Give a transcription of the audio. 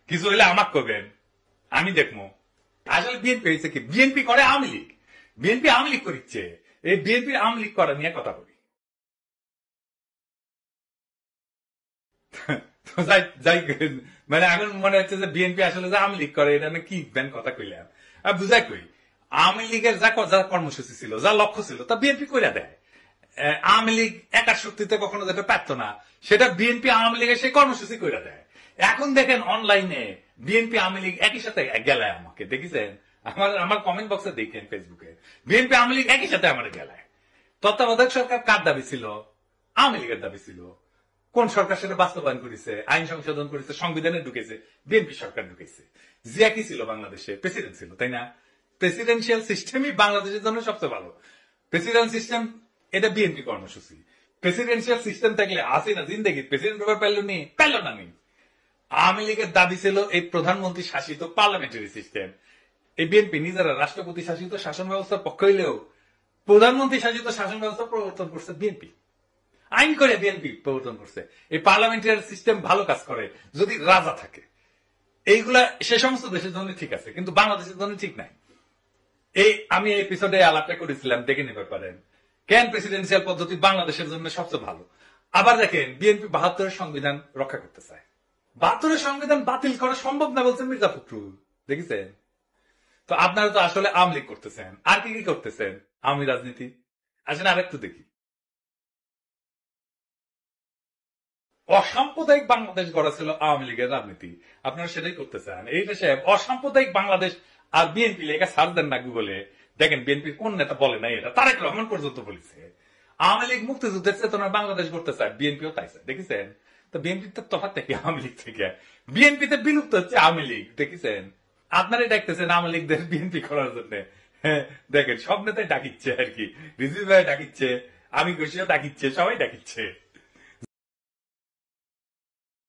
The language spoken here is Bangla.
কিছু হইলে আমাকে করবেন, আমি দেখবো। আসলে বিএনপি হয়েছে কি, বিএনপি করে আওয়ামী লীগ, বিএনপি আওয়ামী লীগ করিচ্ছে, এই বিএনপি আওয়ামী লীগ করা নিয়ে কথা বলি। তো যাই মানে এখন মনে হচ্ছে যে বিএনপি আসলে যে আওয়ামী লীগ করে, এটা কি কথা কইলাম। আর বুঝাই কই, আওয়ামী লীগের যা কর্মসূচি ছিল, যা লক্ষ্য ছিল, তা বিএনপি কইরা দেয়। আওয়ামী লীগ একার শক্তিতে কখনো যেটা পারতো না, সেটা বিএনপি আওয়ামী লীগের সেই কর্মসূচি কইরা দেয়। এখন দেখেন অনলাইনে বিএনপি আওয়ামী লীগ একই সাথে গেলায় আমাকে, দেখেছেন? আমার কমেন্ট বক্সে দেখেন ফেসবুকে, বিএনপি আওয়ামী লীগ একই সাথে আমার গেলায়। তত্ত্বাবধায়ক সরকার কার দাবি ছিল? আওয়ামী লীগের দাবি ছিল। কোন সরকার সেটা বাস্তবায়ন করেছে, আইন সংশোধন করেছে, সংবিধানে ঢুকেছে? বিএনপি সরকার ঢুকেছে। জিয়া কি ছিল বাংলাদেশে? প্রেসিডেন্ট ছিল, তাই না? প্রেসিডেন্সিয়াল সিস্টেমই বাংলাদেশের জন্য সবচেয়ে ভালো। প্রেসিডেন্ট সিস্টেম, এটা বিএনপি কর্মসূচি। প্রেসিডেন্সিয়াল সিস্টেম থাকলে হাসিনা জিন্দেগি প্রেসিডেন্ট ব্যাপার পেল না নি। আওয়ামী লীগের দাবি ছিল এই প্রধানমন্ত্রী শাসিত পার্লামেন্টারি সিস্টেম। এই বিএনপি নিজেরা রাষ্ট্রপতি শাসিত শাসন ব্যবস্থার পক্ষ হইলেও প্রধানমন্ত্রী শাসিত শাসন ব্যবস্থা প্রবর্তন করছে বিএনপি, আইন করে বিএনপি প্রবর্তন করছে। এই পার্লামেন্টারি সিস্টেম ভালো কাজ করে যদি রাজা থাকে। এইগুলা সে সমস্ত দেশের জন্য ঠিক আছে, কিন্তু বাংলাদেশের জন্য ঠিক নাই। আমি এই এপিসোডে আলাপটা করেছিলাম, দেখে নিতে পারেন কেন প্রেসিডেন্সিয়াল পদ্ধতি বাংলাদেশের জন্য সবচেয়ে ভালো। আবার দেখেন, বিএনপি ৭২-এর সংবিধান রক্ষা করতে চায়। ৭২-এর সংবিধান বাতিল করা সম্ভব না বলছেন মির্জা ফখরুল, দেখেছেন? তো আপনারা তো আসলে আওয়ামী লীগ করতেছেন, আর কি কি করতেছেন? আওয়ামী রাজনীতি আসেন আরেকটু দেখি। অসাম্প্রদায়িক বাংলাদেশ গড়া ছিল আওয়ামী লীগের রাজনীতি, আপনারা সেটাই করতে চান। এই দেশে অসাম্প্রদায়িক বাংলাদেশ আর বিএনপি লেখা ছাড় দেন না বলে দেখেন বিএনপির কোন নেতা বলে নাই এটা, তারেক রহমান পর্যন্ত বলেছে। আওয়ামী লীগ মুক্তিযুদ্ধের চেতনায় বাংলাদেশ করতে চায়, বিএনপিও তাই চায়, দেখেছেন? তো বিএনপির তো তফাৎ থেকে আওয়ামী লীগ থেকে, বিএনপিতে বিলুপ্ত হচ্ছে আওয়ামী লীগ, দেখেছেন? আপনারাই ডাকতেছেন আওয়ামী লীগদের বিএনপি করার জন্য। দেখেন সব নেতাই ডাকিচ্ছে আর কি, রিজভি ভাই ডাকিচ্ছে, আমি ঘোষিও ডাকিচ্ছে, সবাই ডাকিচ্ছে।